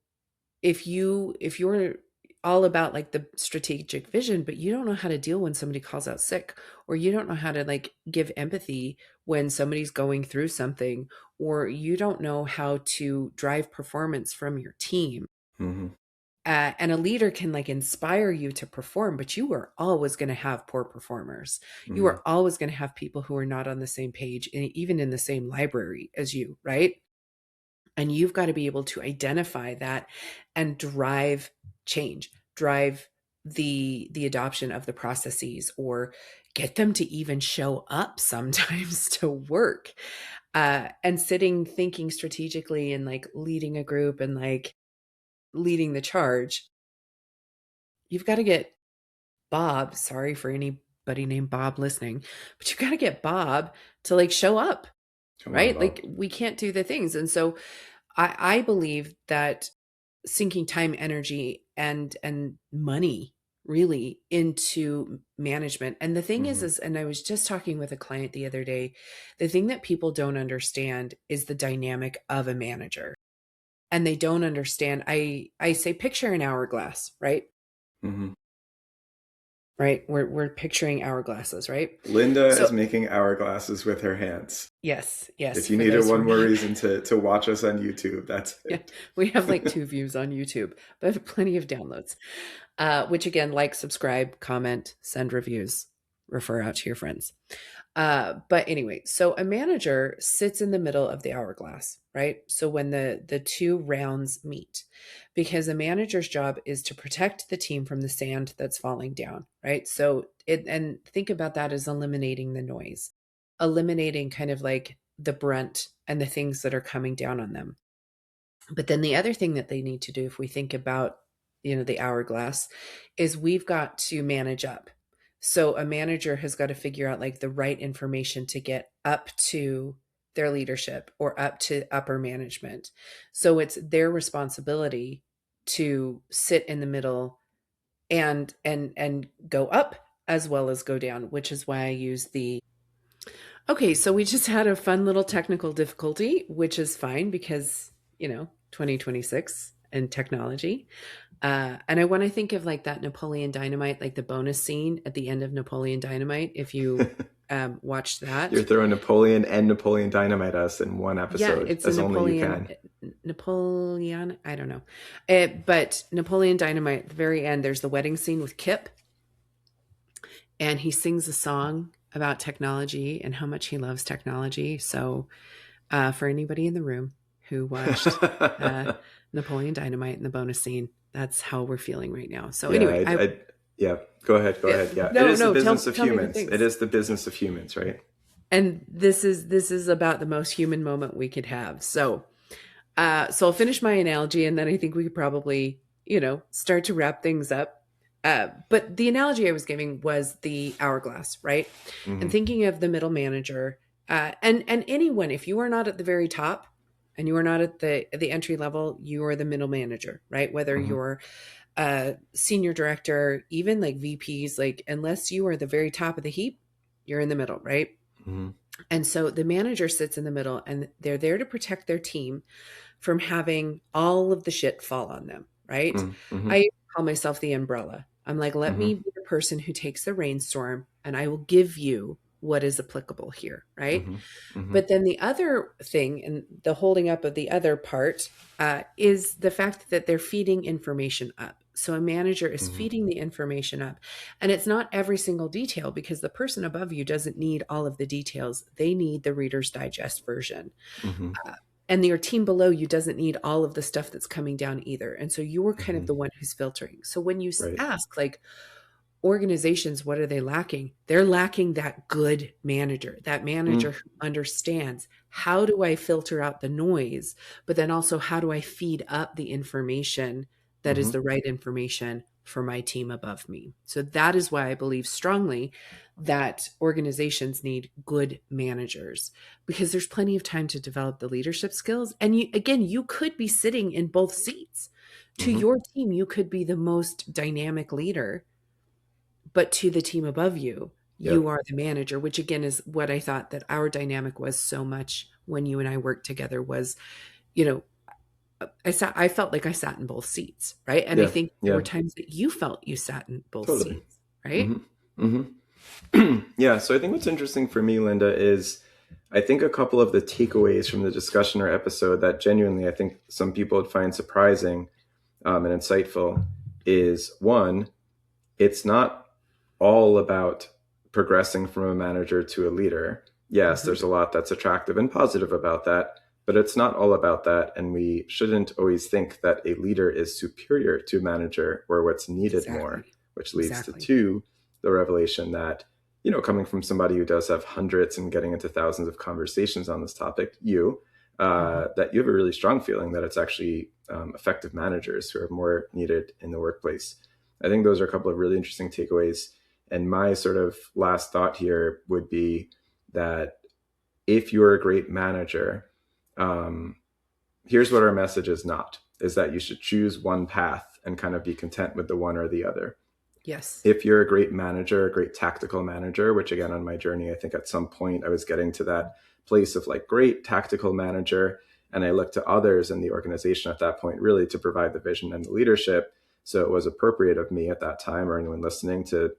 if you're all about like the strategic vision, but you don't know how to deal when somebody calls out sick, or you don't know how to like give empathy when somebody's going through something, or you don't know how to drive performance from your team, Hmm. and a leader can like inspire you to perform, but you are always going to have poor performers. You Hmm. are always going to have people who are not on the same page, even in the same library as you, right? And you've got to be able to identify that and drive change, drive the adoption of the processes, or get them to even show up sometimes to work. And sitting thinking strategically and like leading a group and like leading the charge, you've got to get Bob, sorry for anybody named Bob listening, but you've got to get Bob to like show up, Come on, right? Bob. Like we can't do the things. And so I believe that sinking time, energy, and money really into management. And the thing Hmm. is, and I was just talking with a client the other day, the thing that people don't understand is the dynamic of a manager. And they don't understand. I say picture an hourglass, right? Hmm. Right? We're picturing hourglasses, right? Lynda is So making hourglasses with her hands. yes, If yes, you for needed those who one are more not. reason to watch us on YouTube, that's Yeah, it. we have like 2 views on YouTube, but plenty of downloads. Which again, like, subscribe, comment, send reviews, refer out to your friends. But anyway, so a manager sits in the middle of the hourglass, right? So when the two rounds meet, because a manager's job is to protect the team from the sand that's falling down, right? So and think about that as eliminating the noise, eliminating kind of like the brunt and the things that are coming down on them. But then the other thing that they need to do, if we think about the hourglass, is we've got to manage up. So a manager has got to figure out like the right information to get up to their leadership or up to upper management. So it's their responsibility to sit in the middle and go up as well as go down, which is why I use the. Okay, so we just had a fun little technical difficulty, which is fine because, 2026 and technology. And I want to think of like that Napoleon Dynamite, like the bonus scene at the end of Napoleon Dynamite. If you watched You're that, throwing Napoleon and Napoleon Dynamite us in one yeah, episode, it's a as only you can. Napoleon. I don't know, but Napoleon Dynamite. At the very end, there's the wedding scene with Kip, and he sings a song about technology and how much he loves technology. So, for anybody in the room who watched uh, Napoleon Dynamite in the bonus scene, that's how we're feeling right now. So Yeah, anyway, yeah. Go ahead. Yeah, it no, is the no, business of tell me the humans. It things. is the business of humans, right? And this is about the most human moment we could have. So I'll finish my analogy, and then I think we could probably, start to wrap things up. But the analogy I was giving was the hourglass, right? And Mm-hmm. thinking of the middle manager, and anyone, if you are not at the very top and you are not at the entry level, you are the middle manager, right? Whether Mm-hmm. you're senior director, even like VPs, like unless you are the very top of the heap, you're in the middle, right? Mm-hmm. And so the manager sits in the middle and they're there to protect their team from having all of the shit fall on them, right? Mm-hmm. I call myself the umbrella. I'm like, let Mm-hmm. me be the person who takes the rainstorm and I will give you what is applicable here, right? Mm-hmm. Mm-hmm. But then the other thing, and the holding up of the other part, is the fact that they're feeding information up. So a manager is Mm-hmm. feeding the information up. And it's not every single detail because the person above you doesn't need all of the details. They need the Reader's Digest version. Mm-hmm. And your team below you doesn't need all of the stuff that's coming down either. And so you're kind of Mm-hmm. the one who's filtering. So when you Right. ask, like, organizations, what are they lacking? They're lacking that good manager, that Mm. manager who understands how do I filter out the noise, but then also how do I feed up the information that is Mm-hmm. the right information for my team above me. So that is why I believe strongly that organizations need good managers because there's plenty of time to develop the leadership skills. And you could be sitting in both seats. To Mm-hmm. your team, you could be the most dynamic leader, but to the team above you, you Yep. are the manager, which again is what I thought that our dynamic was so much when you and I worked together was, you know, I felt like I sat in both seats, right? And I Yeah. think there were Yeah. times that you felt you sat in both Totally. seats, right? Mm-hmm. Mm-hmm. Yeah. So I think what's interesting for me, Lynda, is I think a couple of the takeaways from the discussion or episode that genuinely I think some people would find surprising and insightful is one, it's not all about progressing from a manager to a leader. Yes, Hmm. there's a lot that's attractive and positive about that, but it's not all about that. And we shouldn't always think that a leader is superior to a manager or what's needed more, Exactly. which leads to Exactly. two, the revelation that, coming from somebody who does have hundreds and getting into thousands of conversations on this topic, Hmm. that you have a really strong feeling that it's actually effective managers who are more needed in the workplace. I think those are a couple of really interesting takeaways. And my sort of last thought here would be that if you're a great manager, um, here's what our message is not, is that you should choose one path and kind of be content with the one or the other. Yes. If you're a great manager, a great tactical manager, which again, on my journey, I think at some point I was getting to that place of like great tactical manager. And I looked to others in the organization at that point, really to provide the vision and the leadership. So it was appropriate of me at that time or anyone listening to,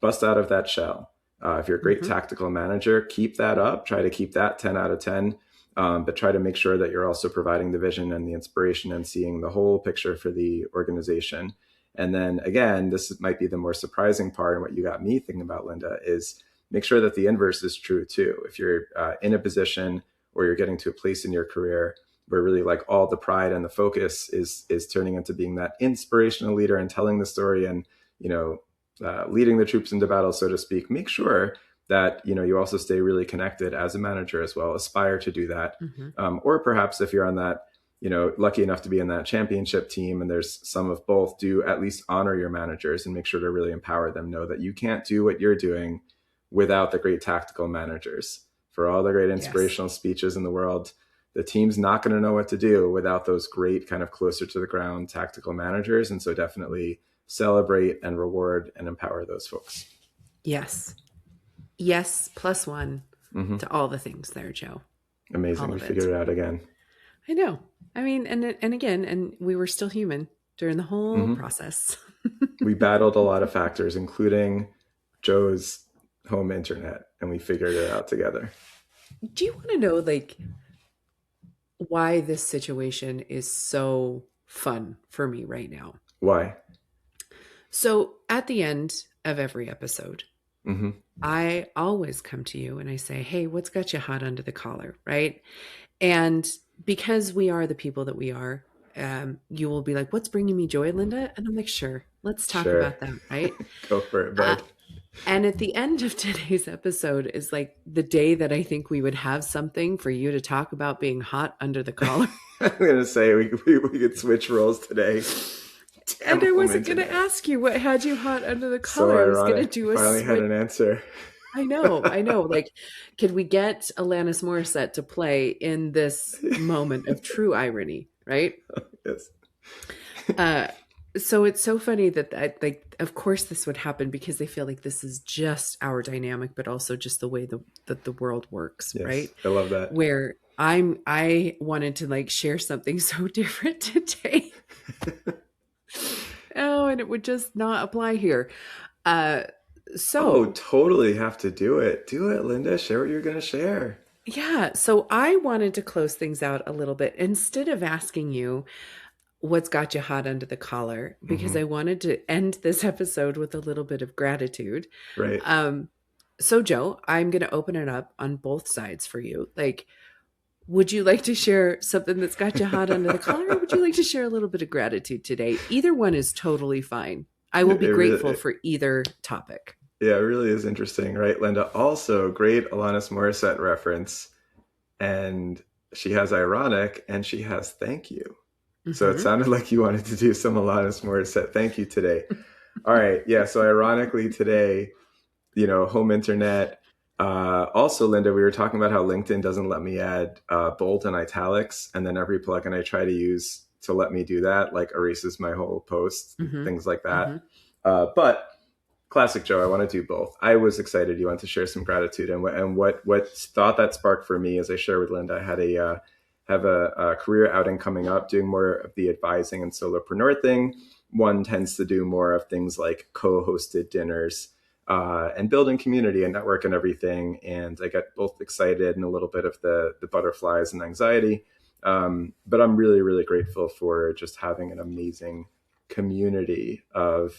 bust out of that shell. If you're a great Hmm. tactical manager, keep that up. Try to keep that 10 out of 10. But try to make sure that you're also providing the vision and the inspiration and seeing the whole picture for the organization. And then again, this might be the more surprising part. And what you got me thinking about, Lynda, is make sure that the inverse is true too. If you're in a position or you're getting to a place in your career where really like all the pride and the focus is turning into being that inspirational leader and telling the story and, leading the troops into battle, so to speak, make sure that you also stay really connected as a manager as well. Aspire to do that, Hmm. or perhaps if you're on that lucky enough to be in that championship team and there's some of both, do at least honor your managers and make sure to really empower them. Know that you can't do what you're doing without the great tactical managers. For all the great Yes. inspirational speeches in the world, the team's not going to know what to do without those great kind of closer to the ground tactical managers. And so definitely celebrate and reward and empower those folks. Yes. Yes. Plus one Mm-hmm. to all the things there, Joe. Amazing. All We of figured it. it out again. I know. I mean, and again, and we were still human during the whole Mm-hmm. process. We battled a lot of factors, including Joe's home internet, and we figured it out together. Do you want to know, like, why this situation is so fun for me right now? Why? So, at the end of every episode, Mm-hmm. I always come to you and I say, "Hey, what's got you hot under the collar?" Right? And because we are the people that we are, you will be like, "What's bringing me joy, Lynda?" And I'm like, "Sure, let's talk Sure. about that." Right? Go for it, Uh, bud. and at the end of today's episode is like the day that I think we would have something for you to talk about being hot under the collar. I'm gonna say we could switch roles today. Damn And I home wasn't going to internet. ask you what had you hot under the So collar. I was going to ironic. You do a finally had switch. an answer. I know, I know. Like, could we get Alanis Morissette to play in this moment of true irony, right? Yes. Uh, so it's so funny that like, of course, this would happen because they feel like this is just our dynamic, but also just the way that the world works, Yes. right? I love that. Where I wanted to like share something so different today. Oh, and it would just not apply here. Uh, Oh, so totally have to do it. Do it, Linda. Share what you're gonna share. yeah, so I wanted to close things out a little bit instead of asking you what's got you hot under the collar, because Mm-hmm. I wanted to end this episode with a little bit of gratitude. Right. Um, so Joe, I'm going to open it up on both sides for you. Like, would you like to share something that's got you hot under the collar, or would you like to share a little bit of gratitude today? Either one is totally fine. I will It be grateful really, for either topic. yeah, it really is interesting, right, Linda? Also, great Alanis Morissette reference, and she has ironic and she has thank you. So it Hmm. sounded like you wanted to do some Alanis Morissette thank you today. All right, yeah. So ironically today, home internet. Also, Linda, we were talking about how LinkedIn doesn't let me add bold and italics, and then every plugin I try to use to let me do that, like erases my whole post, Hmm. things like that. Hmm. But classic Joe, I want to do both. I was excited you want to share some gratitude, and what thought that sparked for me as I share with Linda. I had have a career outing coming up, doing more of the advising and solopreneur thing. One tends to do more of things like co-hosted dinners and building community and network and everything. And I get both excited and a little bit of the butterflies and anxiety. But I'm really, really grateful for just having an amazing community of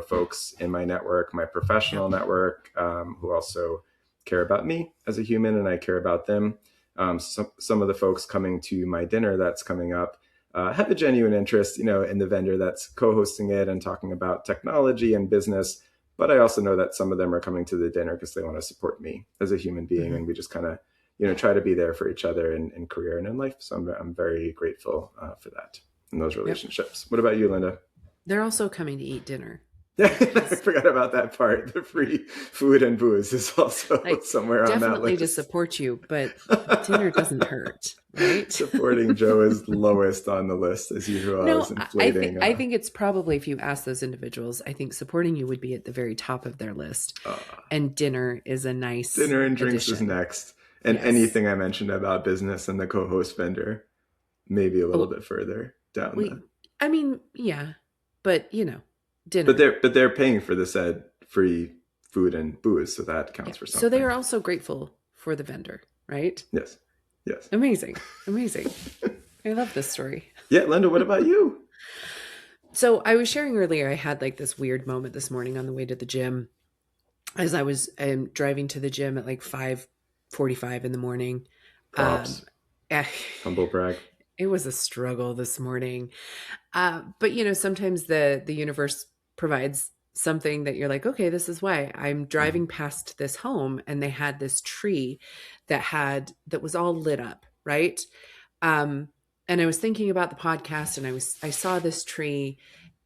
folks in my network, my Yep. professional network, who also care about me as a human, and I care about them. Some of the folks coming to my dinner that's coming up have a genuine interest, in the vendor that's co-hosting it and talking about technology and business. But I also know that some of them are coming to the dinner because they want to support me as a human being, Hmm. and we just kind of, try to be there for each other in career and in life. So I'm very grateful for that in those Yep. relationships. What about you, Linda? They're also coming to eat dinner I because forgot about that part. The free food and booze is also like somewhere on that definitely to list. support you, but dinner doesn't hurt, right? Supporting Joe is lowest on the list as usual. I was No, inflating. I think it's probably, if you ask those individuals, I think supporting you would be at the very top of their list, Uh, and dinner is a nice Dinner and drinks is addition. next. And Yes. anything I mentioned about business and the co-host vendor, maybe a little Oh, bit further down we. the. I mean, yeah, but But dinner. they're paying for the said free food and booze, so that Yeah. counts for So they something. are also grateful for the vendor, right? Yes, yes. Amazing, amazing. I love this story. Yeah, Linda. What about you? So I was sharing earlier, I had like this weird moment this morning on the way to the gym as I was driving to the gym at like 5:45 in the morning. Um, Props. eh, Humble brag. it was a struggle this morning. But sometimes the universe provides something that you're like, okay, this is why. I'm Mhm. driving past this home and they had this tree that was all lit up, right? Um, and I was thinking about the podcast, and I saw this tree,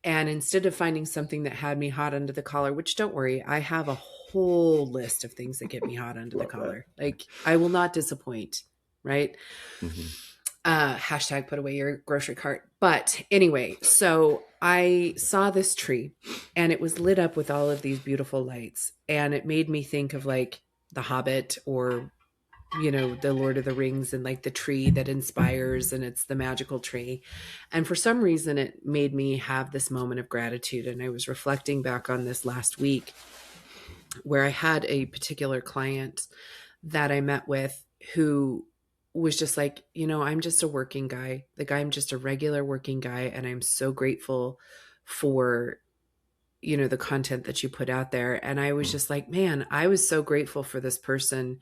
and instead of finding something that had me hot under the collar, which don't worry, I have a whole list of things that get me hot under the Love that. collar. Like I will not disappoint, right? Mm-hmm. Hashtag put away your grocery cart. But anyway, so I saw this tree and it was lit up with all of these beautiful lights. And it made me think of like The Hobbit or, the Lord of the Rings, and like the tree that inspires, and it's the magical tree. And for some reason, it made me have this moment of gratitude. And I was reflecting back on this last week where I had a particular client that I met with who was just like, I'm just a working guy. Like, I'm just a regular working guy. And I'm so grateful for, the content that you put out there. And I was just like, man, I was so grateful for this person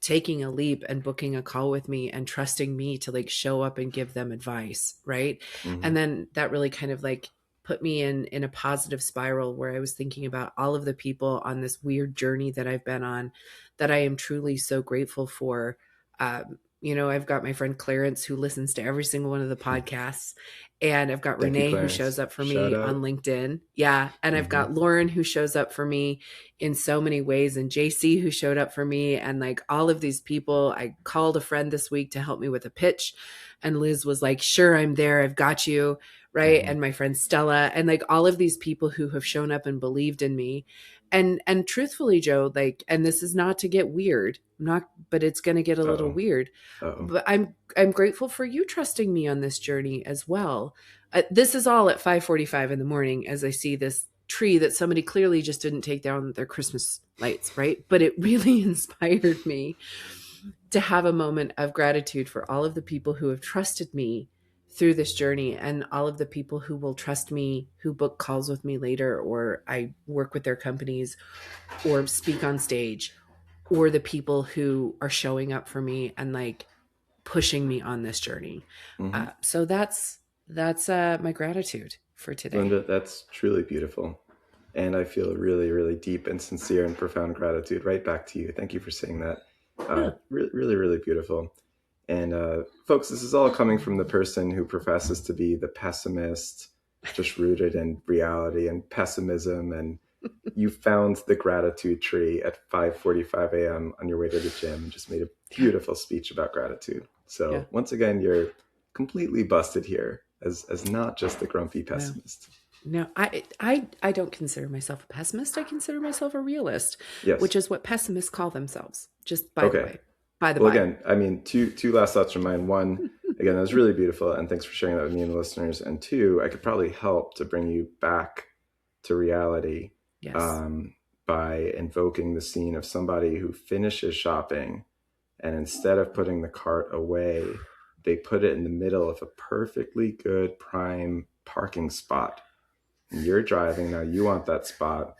taking a leap and booking a call with me and trusting me to like show up and give them advice. Right. Mm-hmm. And then that really kind of like put me in a positive spiral where I was thinking about all of the people on this weird journey that I've been on that I am truly so grateful for. I've got my friend Clarence who listens to every single one of the podcasts, and I've got Thank you, Renee who shows Clarence. up for Shout me on out. LinkedIn. Yeah. And I've Mm-hmm. got Lauren who shows up for me in so many ways, and JC who showed up for me, and like all of these people. I called a friend this week to help me with a pitch, and Liz was like, sure, I'm there. I've got you. Right. Mm-hmm. And my friend Stella, and like all of these people who have shown up and believed in me. And truthfully, Joe, like, and this is not to get weird, not, but it's going to get a little Uh-oh. weird. Uh-oh. But I'm grateful for you trusting me on this journey as well. This is all at 5:45 in the morning as I see this tree that somebody clearly just didn't take down their Christmas lights, right? But it really inspired me to have a moment of gratitude for all of the people who have trusted me through this journey, and all of the people who will trust me, who book calls with me later, or I work with their companies or speak on stage, or the people who are showing up for me and like pushing me on this journey. Mm-hmm. So that's my gratitude for today. Lynda, that's truly beautiful. And I feel really, really deep and sincere and profound gratitude right back to you. Thank you for saying that. Yeah. Really, really beautiful. And folks, this is all coming from the person who professes to be the pessimist, just rooted in reality and pessimism. And you found the gratitude tree at 5:45 a.m. on your way to the gym and just made a beautiful speech about gratitude. So Yeah. once again, you're completely busted here as not just the grumpy No. pessimist. No, I don't consider myself a pessimist. I consider myself a realist, Yes. which is what pessimists call themselves. Just by the Okay. way, by the Well, by. again, I mean, two last thoughts from mine. One, again, that was really beautiful, and thanks for sharing that with me and the listeners. And two, I could probably help to bring you back to reality Yes. um, by invoking the scene of somebody who finishes shopping, and instead of putting the cart away, they put it in the middle of a perfectly good prime parking spot. And you're driving now; you want that spot.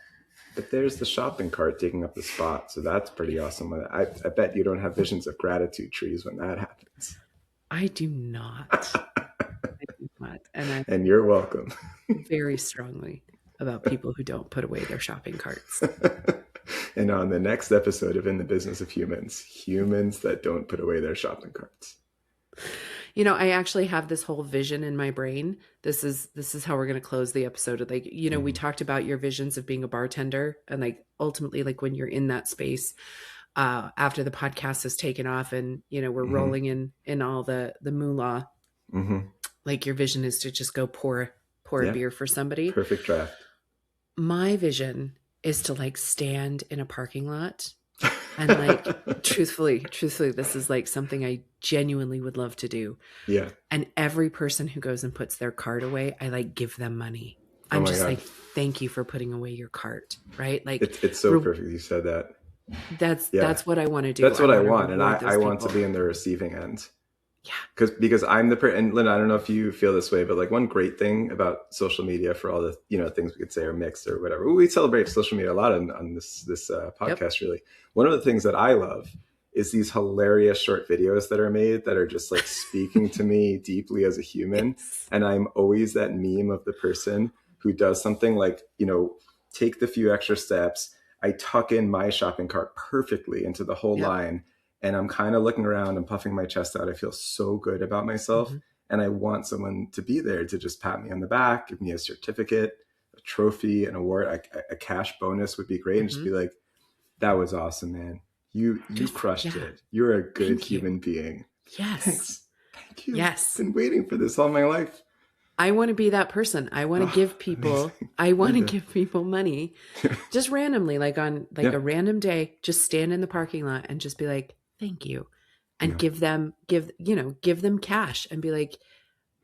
But there's the shopping cart taking up the spot. So that's pretty awesome. I bet you don't have visions of gratitude trees when that happens. I do not. I do not. And I And you're welcome. very strongly about people who don't put away their shopping carts. And on the next episode of In the Business of Humans, humans that don't put away their shopping carts. I actually have this whole vision in my brain. This is how we're going to close the episode. Like, we talked about your visions of being a bartender, and like ultimately, like when you're in that space, after the podcast has taken off, and we're rolling in all the moolah. Mm-hmm. Like your vision is to just go pour a beer for somebody. Perfect draft. My vision is to like stand in a parking lot. And like, truthfully, this is like something I genuinely would love to do. Yeah. And every person who goes and puts their cart away, I like give them money. Oh I'm my just God. like, thank you for putting away your cart. Right. Like it's so perfect. You said that. That's what I want to do. That's what I want. reward And those I want to people. be in the receiving end. Yeah. Because I'm the person, and Lynn, I don't know if you feel this way, but like one great thing about social media, for all the things we could say are mixed or whatever. We celebrate social media a lot on this podcast. Yep. Really, one of the things that I love is these hilarious short videos that are made that are just like speaking to me deeply as a human. Yes. And I'm always that meme of the person who does something like take the few extra steps. I tuck in my shopping cart perfectly into the whole Yep. line. And I'm kind of looking around and puffing my chest out. I feel so good about myself. Mm-hmm. And I want someone to be there to just pat me on the back, give me a certificate, a trophy, an award, a cash bonus would be great. And just Mm-hmm. be like, that was awesome, man. You crushed Yeah. it. You're a good Thank you. human being. Yes. Thanks. Thank you. Yes. Been waiting for this all my life. I want to be that person. I want to Oh, give people, amazing. I want to Lynda. give people money just randomly, like on like Yeah. a random day, just stand in the parking lot and just be like, thank you. And Yeah. give them cash and be like,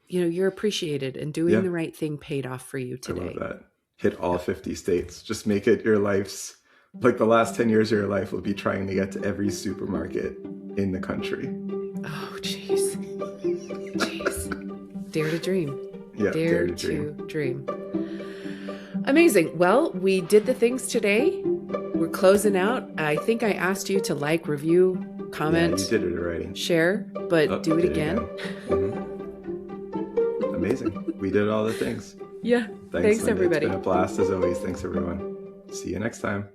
you're appreciated and doing Yeah. the right thing paid off for you I love today. that. Hit all 50 states. Just make it your life's, like the last 10 years of your life will be trying to get to every supermarket in the country. Oh, jeez. Jeez. Dare to dream. Yeah. Dare to dream. Amazing. Well, we did the things today. We're closing out. I think I asked you to like, review, comment. Yeah, you did it already. Share, but do it again. Mm-hmm. Amazing. We did all the things. Yeah. Thanks Thanks everybody. It's been a blast as always. Thanks, everyone. See you next time.